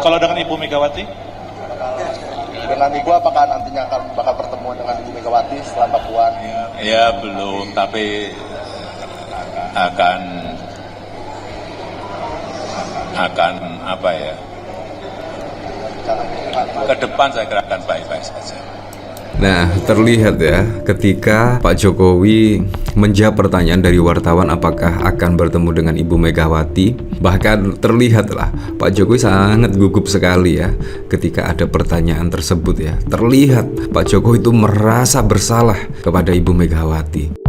Kalau dengan Ibu Megawati? Dengan Ibu apakah nantinya bakal pertemuan dengan Ibu Megawati setelah Mbak Puan? Ya belum, tapi akan apa ya? Ke depan saya kira akan baik-baik saja. Nah, terlihat ya ketika Pak Jokowi menjawab pertanyaan dari wartawan apakah akan bertemu dengan Ibu Megawati, bahkan terlihatlah Pak Jokowi sangat gugup sekali ya ketika ada pertanyaan tersebut ya. Terlihat Pak Jokowi itu merasa bersalah kepada Ibu Megawati.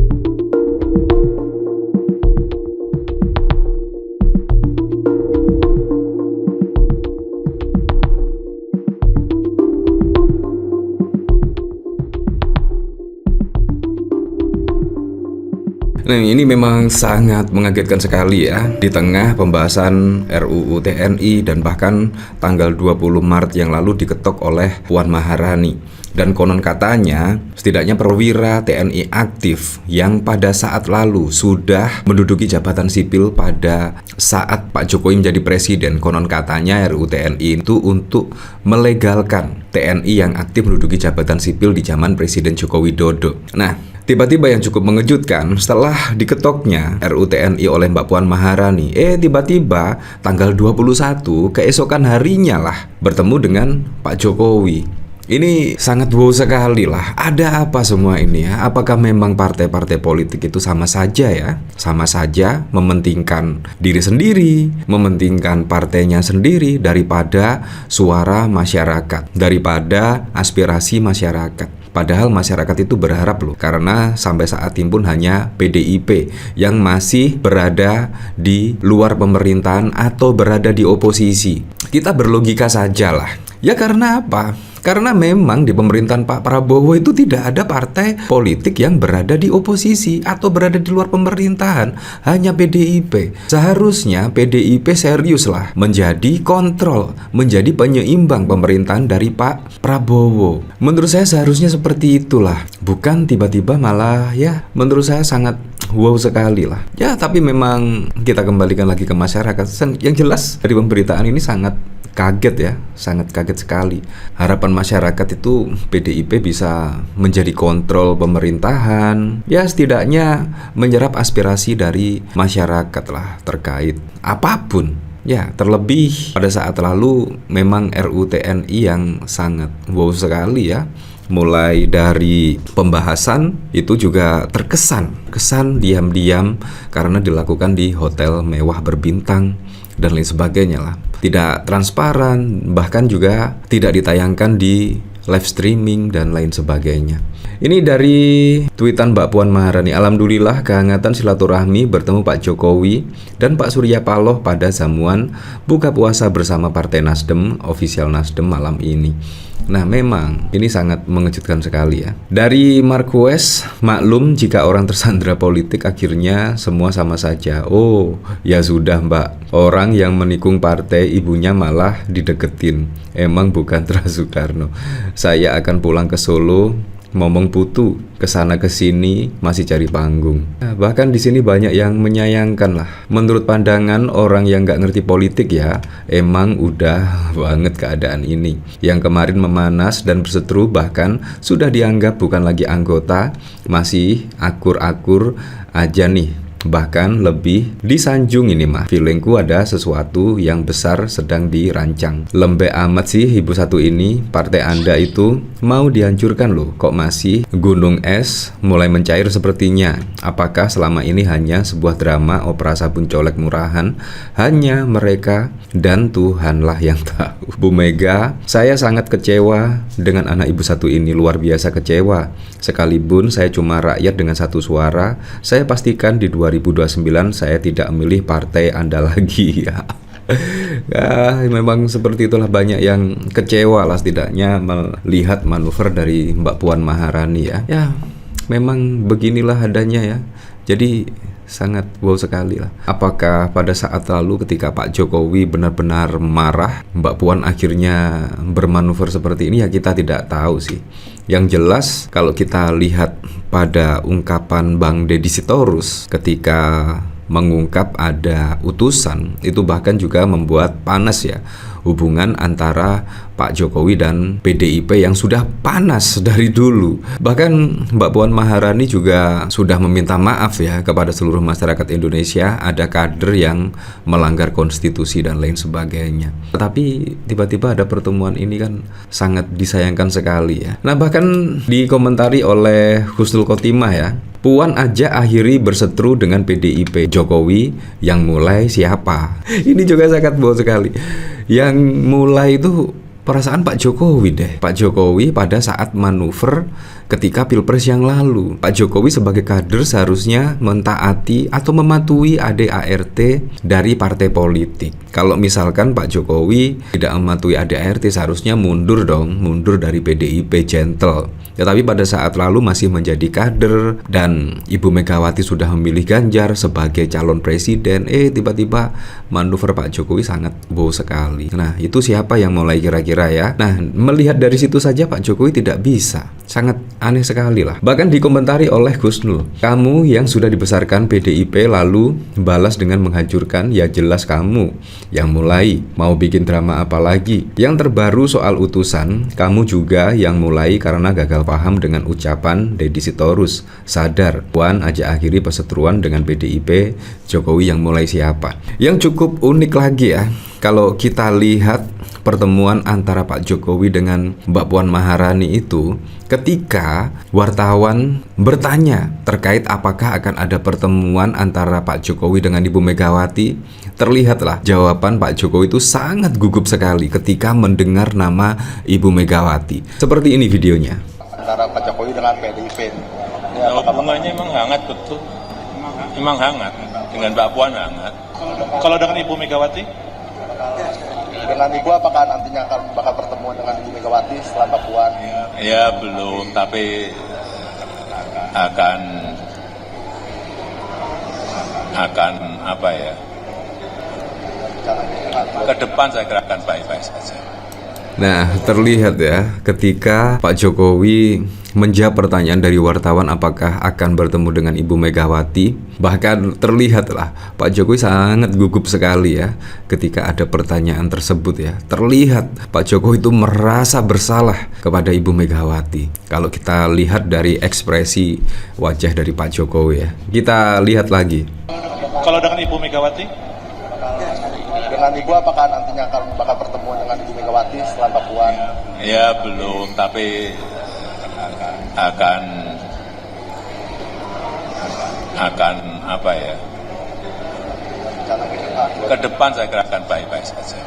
Nah, ini memang sangat mengagetkan sekali ya. Di tengah pembahasan RUU TNI dan bahkan tanggal 20 Maret yang lalu diketok oleh Puan Maharani. Dan konon katanya setidaknya perwira TNI aktif yang pada saat lalu sudah menduduki jabatan sipil pada saat Pak Jokowi menjadi presiden. Konon katanya RUU TNI itu untuk melegalkan TNI yang aktif menduduki jabatan sipil di zaman Presiden Joko Widodo. Nah, tiba-tiba yang cukup mengejutkan setelah diketoknya RUU TNI oleh Mbak Puan Maharani, tiba-tiba tanggal 21 keesokan harinya lah bertemu dengan Pak Jokowi. Ini sangat wow sekali lah. Ada apa semua ini ya? Apakah memang partai-partai politik itu sama saja ya? Sama saja mementingkan diri sendiri, mementingkan partainya sendiri daripada suara masyarakat, daripada aspirasi masyarakat. Padahal masyarakat itu berharap loh, karena sampai saat ini pun hanya PDIP yang masih berada di luar pemerintahan atau berada di oposisi. Kita berlogika sajalah. Ya karena apa? Karena memang di pemerintahan Pak Prabowo itu tidak ada partai politik yang berada di oposisi atau berada di luar pemerintahan, hanya PDIP. Seharusnya PDIP serius lah menjadi kontrol, menjadi penyeimbang pemerintahan dari Pak Prabowo. Menurut saya seharusnya seperti itulah, bukan tiba-tiba malah ya menurut saya sangat wow sekali lah. Ya tapi memang kita kembalikan lagi ke masyarakat. Yang jelas dari pemberitaan ini sangat kaget ya, sangat kaget sekali. Harapan masyarakat itu PDIP bisa menjadi kontrol pemerintahan, ya setidaknya menyerap aspirasi dari masyarakat lah terkait apapun. Ya, terlebih pada saat lalu memang RUU TNI yang sangat wow sekali ya. Mulai dari pembahasan itu juga kesan diam-diam karena dilakukan di hotel mewah berbintang dan lain sebagainya lah. Tidak transparan, bahkan juga tidak ditayangkan di live streaming dan lain sebagainya. Ini dari tweetan Mbak Puan Maharani. Alhamdulillah kehangatan silaturahmi bertemu Pak Jokowi dan Pak Surya Paloh pada jamuan buka puasa bersama Partai Nasdem, official Nasdem malam ini. Nah memang ini sangat mengejutkan sekali ya. Dari Marquez, maklum jika orang tersandra politik akhirnya semua sama saja. Oh ya sudah Mbak, orang yang menikung partai ibunya malah dideketin. Emang bukan Trans Soekarno. Saya akan pulang ke Solo, ngomong putu, kesana kesini masih cari panggung. Nah, bahkan di sini banyak yang menyayangkan lah. Menurut pandangan orang yang nggak ngerti politik ya, emang udah banget keadaan ini. Yang kemarin memanas dan berseteru bahkan sudah dianggap bukan lagi anggota, masih akur-akur aja nih. Bahkan lebih disanjung ini mah. Feelingku ada sesuatu yang besar sedang dirancang. Lembek amat sih ibu satu ini. Partai Anda itu mau dihancurkan loh. Kok masih gunung es mulai mencair sepertinya. Apakah selama ini hanya sebuah drama operasi sabun colek murahan? Hanya mereka dan Tuhanlah yang tahu. Bu Mega, saya sangat kecewa dengan anak ibu satu ini. Luar biasa kecewa. Sekalipun saya cuma rakyat dengan satu suara, saya pastikan di 2029 saya tidak memilih partai Anda lagi ya. Memang seperti itulah, banyak yang kecewa lah setidaknya melihat manuver dari Mbak Puan Maharani ya. Ya memang beginilah adanya ya. Jadi sangat wow sekali lah. Apakah pada saat lalu ketika Pak Jokowi benar-benar marah, Mbak Puan akhirnya bermanuver seperti ini ya, kita tidak tahu sih. Yang jelas kalau kita lihat pada ungkapan Bang Deddy Sitorus ketika mengungkap ada utusan, itu bahkan juga membuat panas ya hubungan antara Pak Jokowi dan PDIP yang sudah panas dari dulu. Bahkan Mbak Puan Maharani juga sudah meminta maaf ya kepada seluruh masyarakat Indonesia, ada kader yang melanggar konstitusi dan lain sebagainya. Tapi tiba-tiba ada pertemuan ini kan sangat disayangkan sekali ya. Nah, bahkan dikomentari oleh Husnul Khotimah ya, Puan aja akhiri berseteru dengan PDIP, Jokowi yang mulai siapa? Ini juga sangat bohong sekali. Yang mulai itu perasaan Pak Jokowi deh. Pak Jokowi pada saat manuver ketika Pilpres yang lalu. Pak Jokowi sebagai kader seharusnya mentaati atau mematuhi ADART dari partai politik. Kalau misalkan Pak Jokowi tidak mematuhi ADART, seharusnya mundur dong, mundur dari PDIP, gentle. Tetapi pada saat lalu masih menjadi kader dan Ibu Megawati sudah memilih Ganjar sebagai calon presiden. Tiba-tiba manuver Pak Jokowi sangat bohong sekali. Nah, itu siapa yang mulai kira-kira ya? Nah, melihat dari situ saja Pak Jokowi tidak bisa. Sangat aneh sekali lah. Bahkan dikomentari oleh Husnul, kamu yang sudah dibesarkan PDIP lalu balas dengan menghancurkan, ya jelas kamu yang mulai. Mau bikin drama apa lagi? Yang terbaru soal utusan, kamu juga yang mulai karena gagal paham dengan ucapan Deddy Sitorus. Sadar, Puan aja akhiri perseteruan dengan PDIP, Jokowi yang mulai siapa? Yang cukup unik lagi ya, kalau kita lihat pertemuan antara Pak Jokowi dengan Mbak Puan Maharani itu, ketika wartawan bertanya terkait apakah akan ada pertemuan antara Pak Jokowi dengan Ibu Megawati, terlihatlah jawaban Pak Jokowi itu sangat gugup sekali ketika mendengar nama Ibu Megawati. Seperti ini videonya. Antara Pak Jokowi dengan PDIP. Nah, hubungannya emang hangat betul. Emang hangat. Dengan Mbak Puan hangat. Kalau dengan Ibu Megawati? Dengan Ibu apakah nantinya bakal pertemuan dengan Ibu Megawati setelah Mbak Puan? Ya belum, tapi akan apa ya? Ke depan saya kira akan baik-baik saja. Nah, terlihat ya ketika Pak Jokowi menjawab pertanyaan dari wartawan apakah akan bertemu dengan Ibu Megawati, bahkan terlihatlah Pak Jokowi sangat gugup sekali ya ketika ada pertanyaan tersebut ya. Terlihat Pak Jokowi itu merasa bersalah kepada Ibu Megawati. Kalau kita lihat dari ekspresi wajah dari Pak Jokowi ya. Kita lihat lagi. Kalau dengan Ibu Megawati? Dengan Ibu apakah nantinya bakal pertemuan dengan Ibu Megawati setelah Mbak Puan? Ya belum, tapi akan apa ya? Ke depan saya kira akan baik-baik saja.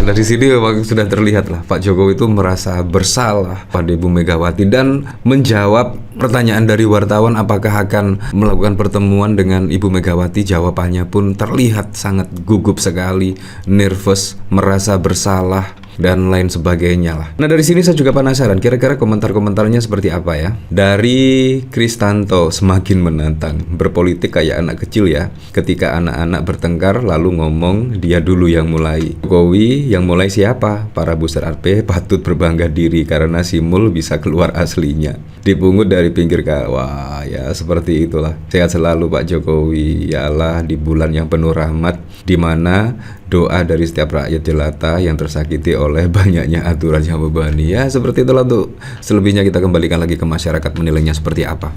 Dari sini memang sudah terlihat lah Pak Jokowi itu merasa bersalah pada Ibu Megawati dan menjawab pertanyaan dari wartawan apakah akan melakukan pertemuan dengan Ibu Megawati. Jawabannya pun terlihat sangat gugup sekali, nervous, merasa bersalah dan lain sebagainya lah. Nah, dari sini saya juga penasaran kira-kira komentar-komentarnya seperti apa ya. Dari Kristanto, semakin menantang, berpolitik kayak anak kecil ya. Ketika anak-anak bertengkar lalu ngomong dia dulu yang mulai. Jokowi yang mulai siapa? Para booster RP patut berbangga diri karena Simul bisa keluar aslinya. Dipungut dari pinggir kawah. Ya seperti itulah. Sehat selalu Pak Jokowi. Ya Allah, di bulan yang penuh rahmat, di mana doa dari setiap rakyat jelata yang tersakiti oleh banyaknya aturan yang membebani. Ya seperti itulah. Untuk selebihnya kita kembalikan lagi ke masyarakat menilainya seperti apa.